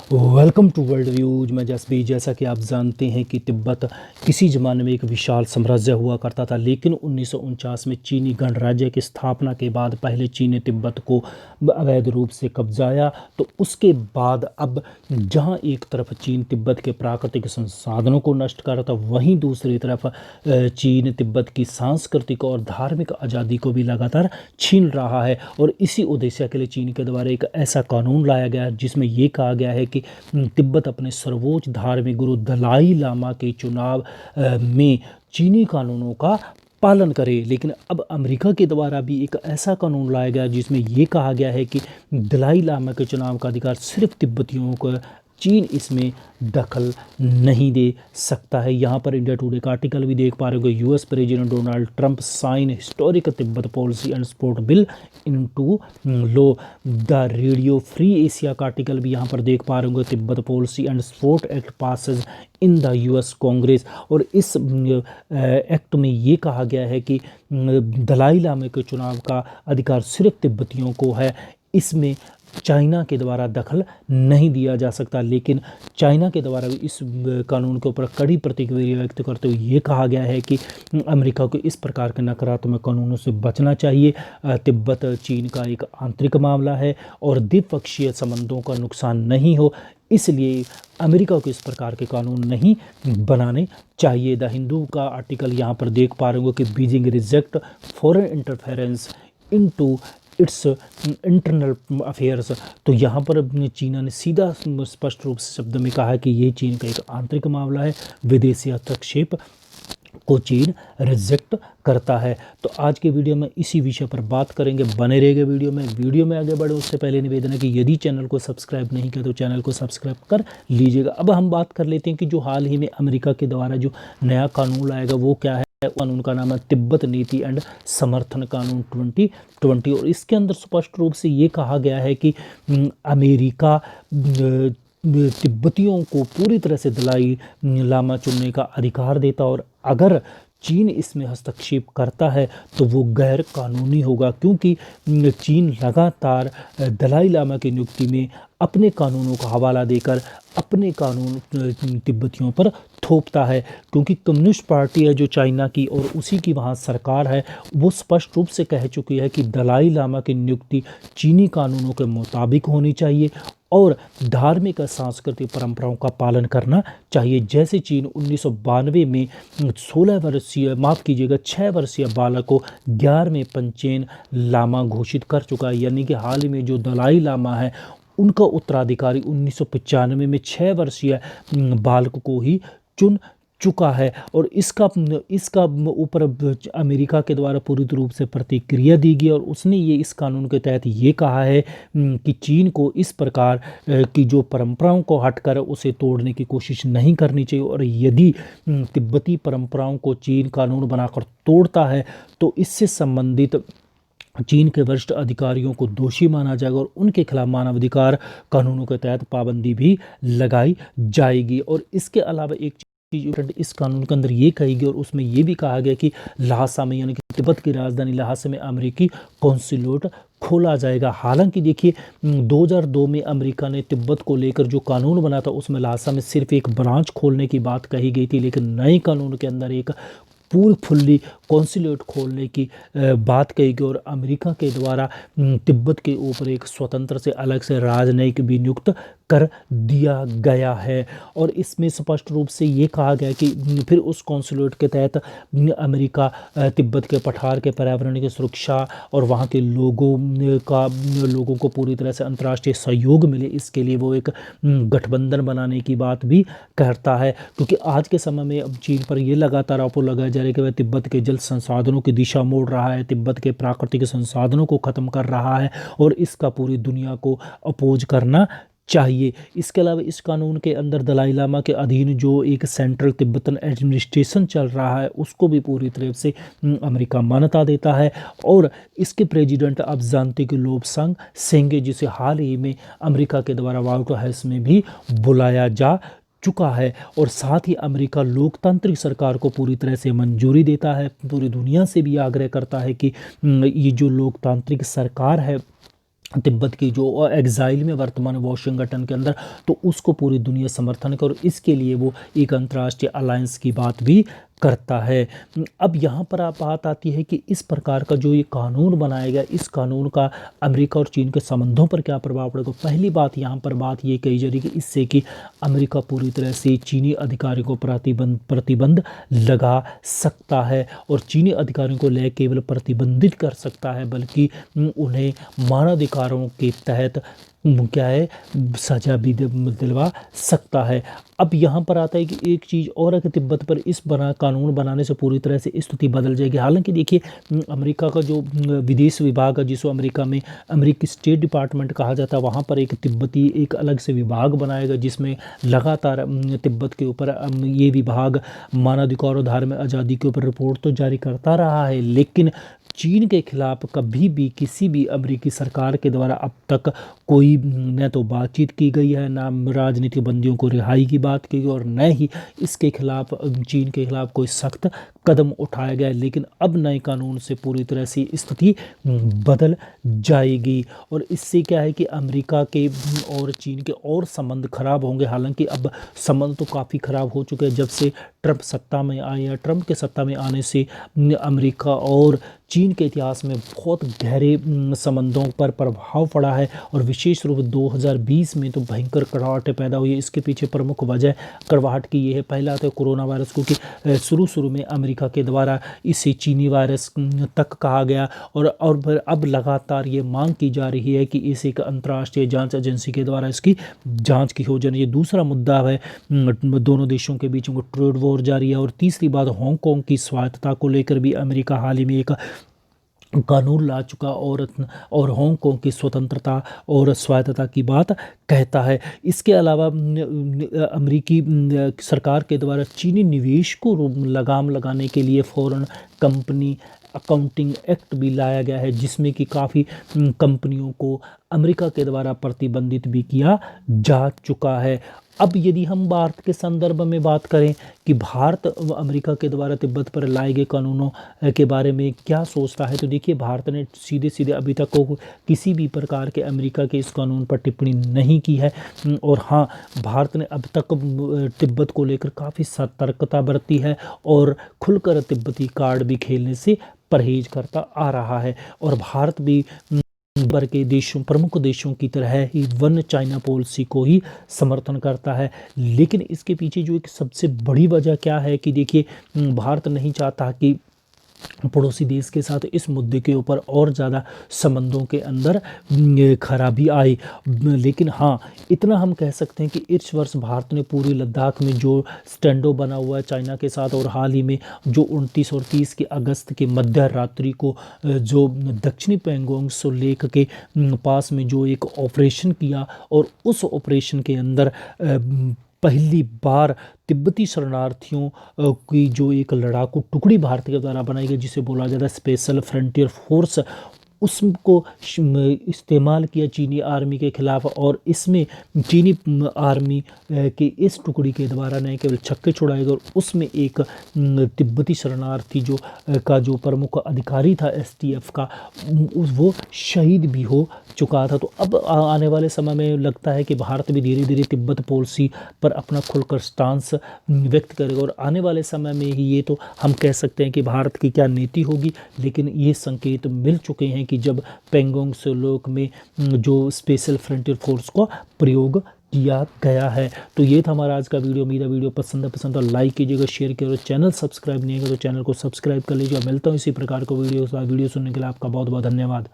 Welcome to world views. मैं जसबी। जैसा कि आप जानते हैं कि तिब्बत किसी ज़माने में एक विशाल साम्राज्य हुआ करता था, लेकिन 1949 में चीनी गणराज्य की स्थापना के बाद पहले चीन ने तिब्बत को अवैध रूप से कब्जाया। तो उसके बाद अब जहां एक तरफ चीन तिब्बत के प्राकृतिक संसाधनों को नष्ट कर रहा था, वहीं दूसरी तरफ चीन तिब्बत की सांस्कृतिक और धार्मिक आज़ादी को भी लगातार छीन रहा है। और इसी उद्देश्य के लिए चीन के द्वारा एक ऐसा कानून लाया गया है जिसमें ये कहा गया है कि तिब्बत अपने सर्वोच्च धार्मिक गुरु दलाई लामा के चुनाव में चीनी कानूनों का पालन करे। लेकिन अब अमेरिका के द्वारा भी एक ऐसा कानून लाया गया जिसमें यह कहा गया है कि दलाई लामा के चुनाव का अधिकार सिर्फ तिब्बतियों को, चीन इसमें दखल नहीं दे सकता है। यहाँ पर इंडिया टुडे का आर्टिकल भी देख पा रहे हो। US president Donald Trump sign historic Tibet policy and support bill into law. The Radio Free Asia का आर्टिकल भी यहाँ पर देख पा रहे होंगे। Tibet policy and support act passes in the US Congress. और इस एक्ट में ये कहा गया है कि दलाई लामा के चुनाव का अधिकार सिर्फ तिब्बतियों को है, इसमें चाइना के द्वारा दखल नहीं दिया जा सकता। लेकिन चाइना के द्वारा इस कानून के ऊपर कड़ी प्रतिक्रिया व्यक्त करते हुए ये कहा गया है कि अमेरिका को इस प्रकार के नकारात्मक कानूनों से बचना चाहिए। तिब्बत चीन का एक आंतरिक मामला है और द्विपक्षीय संबंधों का नुकसान नहीं हो, इसलिए अमेरिका को इस प्रकार के कानून नहीं बनाने चाहिए। द हिंदू का आर्टिकल यहाँ पर देख पा रहे हो कि Beijing reject foreign interference into its internal affairs. तो यहाँ पर चीना ने सीधा स्पष्ट रूप से शब्द में कहा है कि ये चीन का एक आंतरिक मामला है, विदेशी हस्तक्षेप को चीन रिजेक्ट करता है। तो आज के वीडियो में इसी विषय पर बात करेंगे, बने रहेंगे वीडियो में आगे बढ़े उससे पहले निवेदन है कि यदि चैनल को सब्सक्राइब नहीं किया तो चैनल को सब्सक्राइब कर लीजिएगा। अब हम बात कर लेते हैं कि जो हाल ही में अमेरिका के द्वारा जो नया कानून लाएगा वो क्या है। कानून का नाम है तिब्बत नीति एंड समर्थन कानून 2020। और इसके अंदर स्पष्ट रूप से ये कहा गया है कि अमेरिका तिब्बतियों को पूरी तरह से दलाई लामा चुनने का अधिकार देता, और अगर चीन इसमें हस्तक्षेप करता है तो वो गैर कानूनी होगा, क्योंकि चीन लगातार दलाई लामा की नियुक्ति में अपने कानूनों का हवाला देकर अपने कानून तिब्बतियों पर थोपता है। क्योंकि कम्युनिस्ट पार्टी है जो चाइना की और उसी की वहाँ सरकार है, वो स्पष्ट रूप से कह चुकी है कि दलाई लामा की नियुक्ति चीनी कानूनों के मुताबिक होनी चाहिए और धार्मिक और सांस्कृतिक परंपराओं का पालन करना चाहिए। जैसे चीन 1992 में 6 वर्षीय बालक को 11वें पंचेन लामा घोषित कर चुका है। यानी कि हाल ही में जो दलाई लामा है उनका उत्तराधिकारी 1995 में 6 वर्षीय बालक को ही चुन चुका है। और इसका ऊपर अमेरिका के द्वारा पूरी रूप से प्रतिक्रिया दी गई, और उसने ये इस कानून के तहत ये कहा है कि चीन को इस प्रकार की जो परंपराओं को हटकर उसे तोड़ने की कोशिश नहीं करनी चाहिए। और यदि तिब्बती परंपराओं को चीन कानून बनाकर तोड़ता है तो इससे संबंधित चीन के वरिष्ठ अधिकारियों को दोषी माना जाएगा और उनके खिलाफ मानवाधिकार कानूनों के तहत पाबंदी भी लगाई जाएगी। और इसके अलावा एक चीज़ इस कानून के अंदर ये कही गई और उसमें ये भी कहा गया कि ल्हासा में, यानी कि तिब्बत की राजधानी ल्हासा में अमेरिकी कॉन्सुलेट खोला जाएगा। हालांकि देखिए 2002 में अमेरिका ने तिब्बत को लेकर जो कानून बना था उसमें ल्हासा में सिर्फ एक ब्रांच खोलने की बात कही गई थी, लेकिन नए कानून के अंदर एक फुल्ली कॉन्सुलेट खोलने की बात कही गई और अमेरिका के द्वारा तिब्बत के ऊपर एक स्वतंत्र से अलग से राजनयिक भी नियुक्त कर दिया गया है। और इसमें स्पष्ट रूप से ये कहा गया कि फिर उस कॉन्सुलेट के तहत अमेरिका तिब्बत के पठार के पर्यावरण की सुरक्षा और वहाँ के लोगों को पूरी तरह से अंतर्राष्ट्रीय सहयोग मिले, इसके लिए वो एक गठबंधन बनाने की बात भी करता है। क्योंकि आज के समय में अब चीन पर ये लगातार आरोप लगाया जा रहा है कि वह तिब्बत के जल संसाधनों की दिशा मोड़ रहा है, तिब्बत के प्राकृतिक संसाधनों को ख़त्म कर रहा है और इसका पूरी दुनिया को अपोज करना चाहिए। इसके अलावा इस कानून के अंदर दलाई लामा के अधीन जो एक सेंट्रल तिब्बतन एडमिनिस्ट्रेशन चल रहा है उसको भी पूरी तरह से अमेरिका मान्यता देता है। और इसके प्रेसिडेंट आप जानते कि लोबसांग सेंगे, जिसे हाल ही में अमेरिका के द्वारा व्हाइट हाउस में भी बुलाया जा चुका है। और साथ ही अमेरिका लोकतांत्रिक सरकार को पूरी तरह से मंजूरी देता है, पूरी दुनिया से भी आग्रह करता है कि ये जो लोकतांत्रिक सरकार है तिब्बत की जो एग्ज़ाइल में वर्तमान वॉशिंगटन के अंदर, तो उसको पूरी दुनिया समर्थन करे और इसके लिए वो एक अंतर्राष्ट्रीय अलायंस की बात भी करता है। अब यहाँ पर आप बात आती है कि इस प्रकार का जो ये कानून बनाया गया, इस कानून का अमेरिका और चीन के संबंधों पर क्या प्रभाव पड़ेगा। पहली बात यहाँ पर बात ये कही जा रही है कि इससे कि अमेरिका पूरी तरह से चीनी अधिकारियों को प्रतिबंध लगा सकता है और चीनी अधिकारियों को ले केवल प्रतिबंधित कर सकता है, बल्कि उन्हें मानवाधिकारों के तहत क्या है सजा भी दिलवा सकता है। अब यहाँ पर आता है कि एक चीज़ और है कि तिब्बत पर इस कानून बनाने से पूरी तरह से स्थिति बदल जाएगी। हालांकि देखिए, अमेरिका का जो विदेश विभाग है, जिसको अमेरिका में अमेरिकी स्टेट डिपार्टमेंट कहा जाता है, वहाँ पर एक तिब्बती एक अलग से विभाग बनाएगा जिसमें लगातार तिब्बत के ऊपर ये विभाग मानवाधिकार और धार्मिक आज़ादी के ऊपर रिपोर्ट तो जारी करता रहा है, लेकिन चीन के खिलाफ कभी भी किसी भी अमेरिकी सरकार के द्वारा अब तक कोई न तो बातचीत की गई है, ना राजनीतिक बंदियों को रिहाई की बात की गई और न ही इसके खिलाफ चीन के खिलाफ कोई सख्त कदम उठाया गया है। लेकिन अब नए कानून से पूरी तरह से स्थिति बदल जाएगी और इससे क्या है कि अमेरिका के और चीन के और संबंध खराब होंगे। हालांकि अब संबंध तो काफ़ी खराब हो चुके हैं जब से ट्रंप सत्ता में आए या ट्रंप के सत्ता में आने से अमेरिका और चीन के इतिहास में बहुत गहरे संबंधों पर प्रभाव पड़ा है और विशेष रूप 2020 में तो भयंकर कड़वाहट पैदा हुई है। इसके पीछे प्रमुख वजह कड़वाहट की ये है, पहला तो कोरोना वायरस, क्योंकि शुरू में अमेरिका के द्वारा इसे चीनी वायरस तक कहा गया और फिर अब लगातार ये मांग की जा रही है कि इसे एक अंतर्राष्ट्रीय जांच एजेंसी के द्वारा इसकी जांच की हो जाए। ये दूसरा मुद्दा है, दोनों देशों के बीच में ट्रेड वॉर जारी है। और तीसरी बात, हांगकांग की स्वायत्तता को लेकर भी अमेरिका हाल ही में एक कानून ला चुका और हांगकांग की स्वतंत्रता और स्वायत्तता की बात कहता है। इसके अलावा अमेरिकी सरकार के द्वारा चीनी निवेश को लगाम लगाने के लिए फॉरेन कंपनी अकाउंटिंग एक्ट भी लाया गया है, जिसमें कि काफ़ी कंपनियों को अमेरिका के द्वारा प्रतिबंधित भी किया जा चुका है। अब यदि हम भारत के संदर्भ में बात करें कि भारत अमेरिका के द्वारा तिब्बत पर लाए गए कानूनों के बारे में क्या सोचता है, तो देखिए, भारत ने सीधे सीधे अभी तक को किसी भी प्रकार के अमेरिका के इस कानून पर टिप्पणी नहीं की है। और हाँ, भारत ने अब तक तिब्बत को लेकर काफ़ी सतर्कता बरती है और खुलकर तिब्बती कार्ड भी खेलने से परहेज करता आ रहा है। और भारत भी भर के देशों प्रमुख देशों की तरह ही वन चाइना पॉलिसी को ही समर्थन करता है। लेकिन इसके पीछे जो एक सबसे बड़ी वजह क्या है कि देखिए, भारत नहीं चाहता कि पड़ोसी देश के साथ इस मुद्दे के ऊपर और ज़्यादा संबंधों के अंदर खराबी आए। लेकिन हाँ, इतना हम कह सकते हैं कि इस वर्ष भारत ने पूरी लद्दाख में जो स्टैंडो बना हुआ है चाइना के साथ, और हाल ही में जो 29 और 30 की अगस्त के मध्य रात्रि को जो दक्षिणी पैंगोंग लेक के पास में जो एक ऑपरेशन किया, और उस ऑपरेशन के अंदर पहली बार तिब्बती शरणार्थियों की जो एक लड़ाकू टुकड़ी भारत के द्वारा बनाई गई, जिसे बोला जाता है स्पेशल फ्रंटियर फोर्स, उसको इस्तेमाल किया चीनी आर्मी के खिलाफ। और इसमें चीनी आर्मी के इस टुकड़ी के द्वारा न केवल छक्के छुड़ाए गए, और उसमें एक तिब्बती शरणार्थी जो प्रमुख अधिकारी था एसटीएफ का, वो शहीद भी हो चुका था। तो अब आने वाले समय में लगता है कि भारत भी धीरे धीरे तिब्बत पॉलिसी पर अपना खुलकर स्टांस व्यक्त करेगा, और आने वाले समय में ही ये तो हम कह सकते हैं कि भारत की क्या नीति होगी। लेकिन ये संकेत मिल चुके हैं कि जब पैंगोंग त्सो में जो स्पेशल फ्रंटियर फोर्स को प्रयोग किया गया है। तो ये था हमारा आज का वीडियो। मेरा वीडियो पसंद तो लाइक कीजिएगा, शेयर कीजिएगा। चैनल सब्सक्राइब नहीं है तो चैनल को सब्सक्राइब कर लीजिए। मिलता हूँ इसी प्रकार को वीडियो सुनने के लिए आपका बहुत बहुत धन्यवाद।